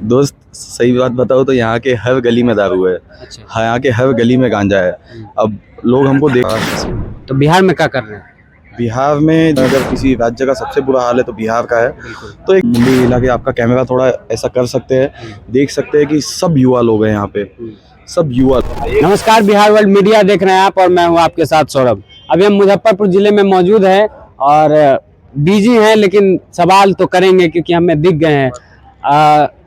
दोस्त सही बात बताओ तो यहाँ के हर गली में दारू है। अच्छा। हाँ, यहाँ के हर गली में गांजा है। अब लोग हमको देख, तो बिहार में क्या कर रहे हैं? बिहार में अगर किसी राज्य का सबसे बुरा हाल है तो बिहार का है। बिल्कुल। तो एक मुंबई इलाके आपका कैमरा थोड़ा ऐसा कर सकते हैं, देख सकते हैं कि सब युवा लोग हैं यहाँ पे, सब युवा। नमस्कार, बिहार वर्ल्ड मीडिया देख रहे हैं आप और मैं हूं आपके साथ सौरभ। अभी हम मुजफ्फरपुर जिले में मौजूद हैं और बिजी हैं, लेकिन सवाल तो करेंगे क्योंकि हमें दिख गए हैं।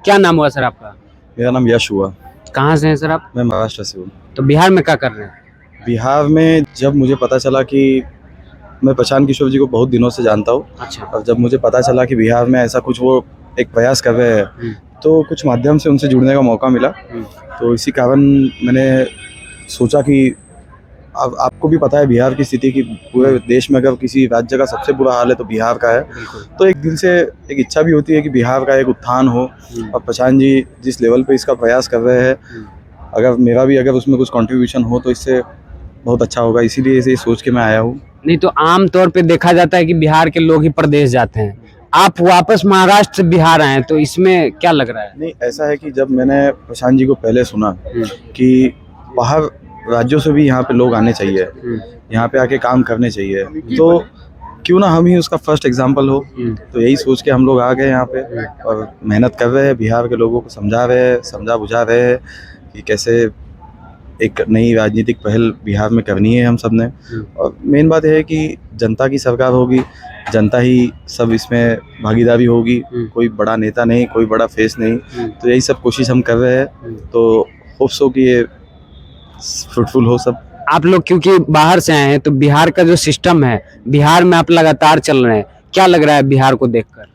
क्या नाम हुआ सर आपका? मेरा नाम यश हुआ। कहाँ से हैं सर आप? मैं महाराष्ट्र से हूँ। तो बिहार में क्या कर रहे हैं? बिहार में जब मुझे पता चला कि मैं प्रशांत किशोर जी को बहुत दिनों से जानता हूँ, अच्छा। और जब मुझे पता चला कि बिहार में ऐसा कुछ वो एक प्रयास कर रहे हैं तो कुछ माध्यम से उनसे जुड़ने का मौका मिला। तो इसी कारण मैंने सोचा कि अब आपको भी पता है बिहार की स्थिति कि पूरे देश में अगर किसी राज्य का सबसे बुरा हाल है तो बिहार का है। तो एक दिल से एक इच्छा भी होती है कि बिहार का एक उत्थान हो, और प्रशांत जी जिस लेवल पे इसका प्रयास कर रहे हैं, अगर मेरा भी अगर उसमें कुछ कंट्रीब्यूशन हो तो इससे बहुत अच्छा होगा। इसीलिए इसे सोच के मैं आया हूँ। नहीं तो आम तौर पे देखा जाता है कि बिहार के लोग ही प्रदेश जाते हैं, आप वापस महाराष्ट्र से बिहार आए हैं, तो इसमें क्या लग रहा है? नहीं, ऐसा है कि जब मैंने प्रशांत जी को पहले सुना कि बाहर राज्यों से भी यहाँ पे लोग आने चाहिए, यहाँ पे आके काम करने चाहिए, तो क्यों ना हम ही उसका फर्स्ट एग्जाम्पल हो। तो यही सोच के हम लोग आ गए यहाँ पे और मेहनत कर रहे हैं, बिहार के लोगों को समझा रहे हैं, समझा बुझा रहे हैं कि कैसे एक नई राजनीतिक पहल बिहार में करनी है हम सब ने। और मेन बात यह है कि जनता की सरकार होगी, जनता ही सब इसमें भागीदारी होगी, कोई बड़ा नेता नहीं, कोई बड़ा फेस नहीं। तो यही सब कोशिश हम कर रहे हैं, तो होप्स हो कि ये फ्रूटफुल हो सब। आप लोग क्योंकि बाहर से आए हैं तो बिहार का जो सिस्टम है, बिहार में आप लगातार चल रहे हैं, क्या लग रहा है बिहार को देखकर?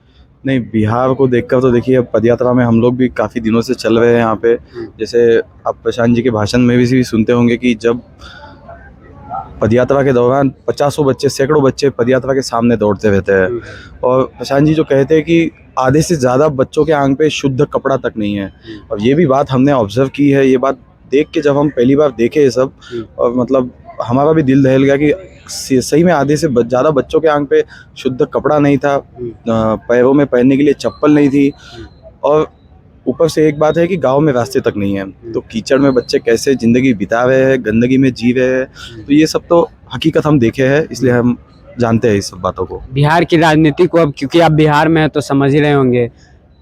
नहीं, बिहार को देखकर तो देखिए, अब पदयात्रा में हम लोग भी काफ़ी दिनों से चल रहे हैं यहाँ पे। जैसे आप प्रशांत जी के भाषण में भी सुनते होंगे कि जब पदयात्रा के दौरान 50 बच्चे, सैकड़ों बच्चे पदयात्रा के सामने दौड़ते रहते हैं, और प्रशांत जी जो कहते हैं कि आधे से ज़्यादा बच्चों के आंग पे शुद्ध कपड़ा तक नहीं है। और ये भी बात हमने ऑब्जर्व की है, ये बात देख के जब हम पहली बार देखे ये सब, और मतलब हमारा भी दिल दहल गया कि सही में आधे से ज़्यादा बच्चों के आंग पे शुद्ध कपड़ा नहीं था, पैरों में पहनने के लिए चप्पल नहीं थी, और ऊपर से एक बात है कि गांव में रास्ते तक नहीं है। तो कीचड़ में बच्चे कैसे ज़िंदगी बिता रहे हैं, गंदगी में जी रहे हैं, तो ये सब तो हकीकत हम देखे हैं, इसलिए हम जानते हैं इस सब बातों को। बिहार की राजनीति को अब क्योंकि आप बिहार में हैं तो समझ ही रहे होंगे,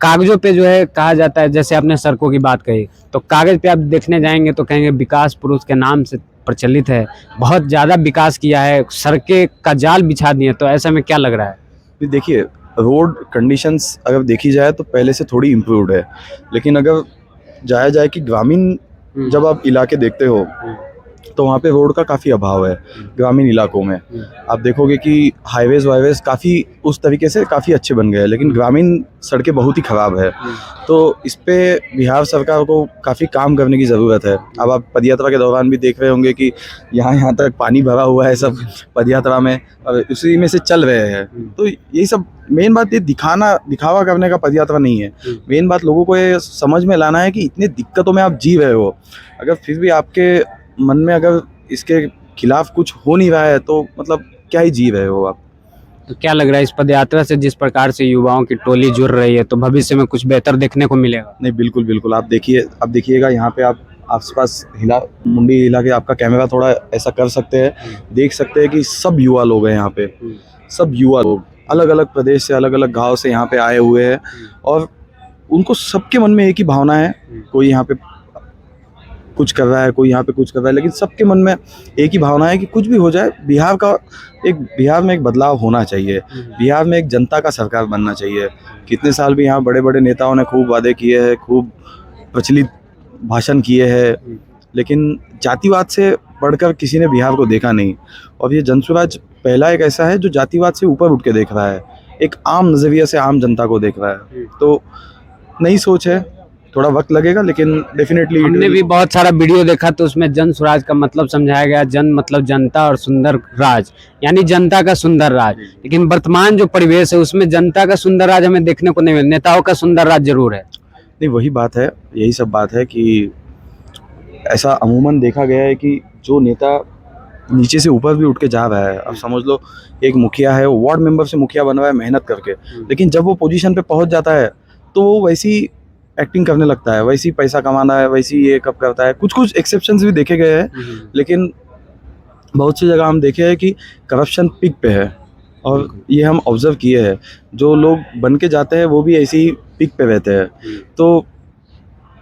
कागजों पे जो है कहा जाता है, जैसे आपने सड़कों की बात कही, तो कागज पे आप देखने जाएंगे तो कहेंगे विकास पुरुष के नाम से प्रचलित है, बहुत ज़्यादा विकास किया है, सड़कें का जाल बिछा दिए, तो ऐसा में क्या लग रहा है? देखिए, रोड कंडीशंस अगर देखी जाए तो पहले से थोड़ी इम्प्रूव्ड है, लेकिन अगर जाया जाए कि ग्रामीण जब आप इलाके देखते हो तो वहाँ पे रोड का काफ़ी अभाव है। ग्रामीण इलाकों में आप देखोगे कि हाईवेज़ वाईवेज़ काफ़ी उस तरीके से काफ़ी अच्छे बन गए हैं, लेकिन ग्रामीण सड़कें बहुत ही ख़राब है। तो इस पे बिहार सरकार को काफ़ी काम करने की ज़रूरत है। अब आप पदयात्रा के दौरान भी देख रहे होंगे कि यहाँ तक पानी भरा हुआ है सब पदयात्रा में, और उसी में से चल रहे हैं। तो यही सब मेन बात, ये दिखावा करने का पदयात्रा नहीं है। मेन बात लोगों को ये समझ में लाना है कि इतनी दिक्कतों में आप जी रहे हो, अगर फिर भी आपके मन में अगर इसके खिलाफ कुछ हो नहीं रहा है तो मतलब क्या ही जी रहे हो आप। तो क्या लग रहा है इस पदयात्रा से जिस प्रकार से युवाओं की टोली जुड़ रही है, तो भविष्य में कुछ बेहतर देखने को मिलेगा? नहीं, बिल्कुल बिल्कुल, आप देखिए, अब देखिएगा यहाँ पे आप आसपास मुंडी हिला के आपका कैमरा थोड़ा ऐसा कर सकते हैं, देख सकते हैं कि सब युवा लोग हैं यहाँ पे, सब युवा लोग अलग अलग प्रदेश से, अलग अलग गाँव से यहाँ पे आए हुए हैं, और उनको सबके मन में एक ही भावना है, कोई यहाँ पे कुछ कर रहा है, कोई यहाँ पे कुछ कर रहा है, लेकिन सबके मन में एक ही भावना है कि कुछ भी हो जाए, बिहार में एक बदलाव होना चाहिए, बिहार में एक जनता का सरकार बनना चाहिए। कितने साल भी यहाँ बड़े बड़े नेताओं ने खूब वादे किए हैं, खूब प्रचलित भाषण किए हैं, लेकिन जातिवाद से बढ़कर किसी ने बिहार को देखा नहीं। और ये जनसुराज पहला एक ऐसा है जो जातिवाद से ऊपर उठ के देख रहा है, एक आम नज़रिए से आम जनता को देख रहा है। तो नई सोच है, थोड़ा वक्त लगेगा, लेकिन डेफिनेटली हमने भी बहुत सारा वीडियो देखा तो उसमें जन स्वराज का मतलब समझाया गया, जन मतलब जनता और सुंदर राज, यानी जनता का सुंदर राज। लेकिन वर्तमान जो परिवेश है उसमें जनता का सुंदर राज हमें देखने को नहीं मिला, नेताओं का सुंदर राज जरूर है। नहीं, वही बात है, यही सब बात है कि ऐसा अमूमन देखा गया है कि जो नेता नीचे से ऊपर भी उठ के जा रहा है, अब समझ लो एक मुखिया है, वो वार्ड मेंबर से मुखिया बन रहा है मेहनत करके, लेकिन जब वो पोजीशन पे पहुंच जाता है तो वो वैसी एक्टिंग करने लगता है, वैसे ही पैसा कमाना है, वैसे ही ये कब करता है। कुछ कुछ एक्सेप्शंस भी देखे गए हैं, लेकिन बहुत सी जगह हम देखे हैं कि करप्शन पीक पे है, और ये हम ऑब्जर्व किए हैं। जो लोग बन के जाते हैं वो भी ऐसे ही पीक पे रहते हैं। तो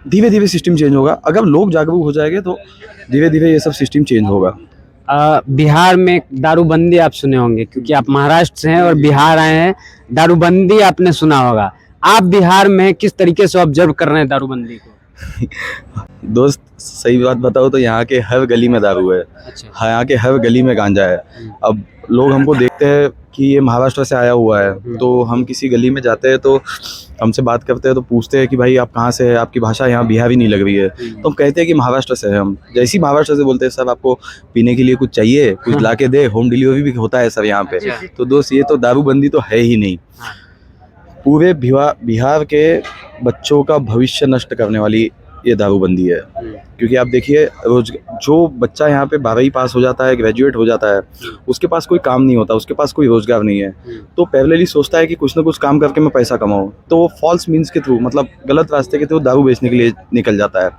धीरे धीरे सिस्टम चेंज होगा, अगर लोग जागरूक हो जाएंगे तो धीरे धीरे ये सब सिस्टम चेंज होगा। बिहार में दारूबंदी आप सुने होंगे, क्योंकि आप महाराष्ट्र से हैं और बिहार आए हैं। दारूबंदी आपने सुना होगा। आप बिहार में किस तरीके से ऑब्जर्व कर रहे हैं दारूबंदी को? दोस्त सही बात बताओ तो यहाँ के हर गली में दारू है। अच्छा। यहाँ के हर गली में गांजा है। अब लोग हमको देखते हैं कि ये महाराष्ट्र से आया हुआ है, तो हम किसी गली में जाते हैं तो हमसे बात करते हैं तो पूछते हैं कि भाई आप कहाँ से हैं, आपकी भाषा यहाँ बिहारी नहीं लग रही है। तो हम कहते हैं कि महाराष्ट्र से है। हम जैसे ही महाराष्ट्र से बोलते हैं सर आपको पीने के लिए कुछ चाहिए, कुछ ला के दे, होम डिलीवरी भी होता है सर यहाँ पे। तो दोस्त ये तो दारूबंदी तो है ही नहीं। पूरे बिहार के बच्चों का भविष्य नष्ट करने वाली ये दारूबंदी है। क्योंकि आप देखिए जो बच्चा यहाँ पे 12वीं पास हो जाता है, ग्रेजुएट हो जाता है, उसके पास कोई काम नहीं होता, उसके पास कोई रोजगार नहीं है, तो पैरेलली सोचता है कि कुछ ना कुछ काम करके मैं पैसा कमाऊँ। तो वो फॉल्स मीन्स के थ्रू, मतलब गलत रास्ते के थ्रू दारू बेचने के लिए निकल जाता है।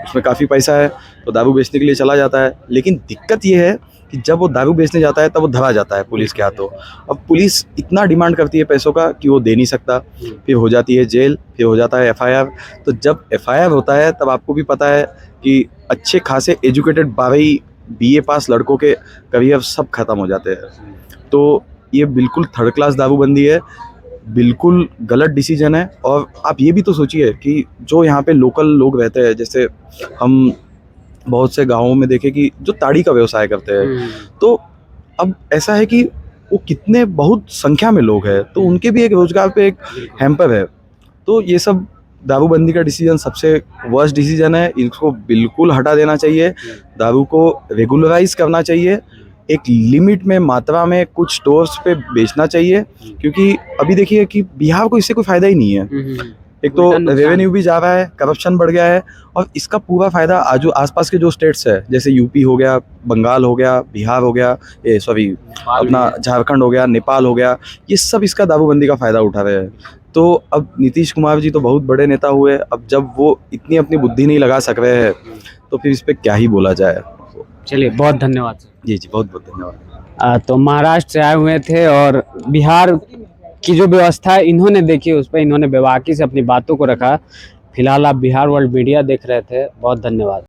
उसमें काफ़ी पैसा है तो दारू बेचने के लिए चला जाता है। लेकिन दिक्कत ये है कि जब वो दारू बेचने जाता है तब वो धरा जाता है पुलिस के हाथों। अब पुलिस इतना डिमांड करती है पैसों का कि वो दे नहीं सकता, फिर हो जाती है जेल, फिर हो जाता है FIR। तो जब FIR होता है तब आपको भी पता है कि अच्छे खासे एजुकेटेड 12वीं BA पास लड़कों के करियर सब खत्म हो जाते हैं। तो ये बिल्कुल थर्ड क्लास दारूबंदी है, बिल्कुल गलत डिसीजन है। और आप ये भी तो सोचिए कि जो यहाँ पे लोकल लोग रहते हैं, जैसे हम बहुत से गाँवों में देखे कि जो ताड़ी का व्यवसाय करते हैं, तो अब ऐसा है कि वो कितने बहुत संख्या में लोग हैं, तो उनके भी एक रोजगार पे एक हैम्पर है। तो ये सब दारूबंदी का डिसीजन सबसे वर्स्ट डिसीजन है। इनको बिल्कुल हटा देना चाहिए, दारू को रेगुलराइज करना चाहिए, एक लिमिट में मात्रा में कुछ स्टोर्स पे बेचना चाहिए। क्योंकि अभी देखिए कि बिहार को इससे कोई फ़ायदा ही नहीं है। एक तो रेवेन्यू भी जा रहा है, करप्शन बढ़ गया है, और इसका पूरा फ़ायदा आसपास के जो स्टेट्स है, जैसे यूपी हो गया, बंगाल हो गया, बिहार हो गया, अपना झारखंड हो गया, नेपाल हो गया, ये सब इसका दारूबंदी का फ़ायदा उठा रहे हैं। तो अब नीतीश कुमार जी तो बहुत बड़े नेता हुए, अब जब वो इतनी अपनी बुद्धि नहीं लगा सक रहे हैं तो फिर इस पर क्या ही बोला जाए। चलिए, बहुत धन्यवाद सर। जी जी, बहुत बहुत धन्यवाद। तो महाराष्ट्र से आए हुए थे और बिहार की जो व्यवस्था है इन्होंने देखी, उस पर इन्होंने बेबाकी से अपनी बातों को रखा। फिलहाल आप बिहार वर्ल्ड मीडिया देख रहे थे। बहुत धन्यवाद।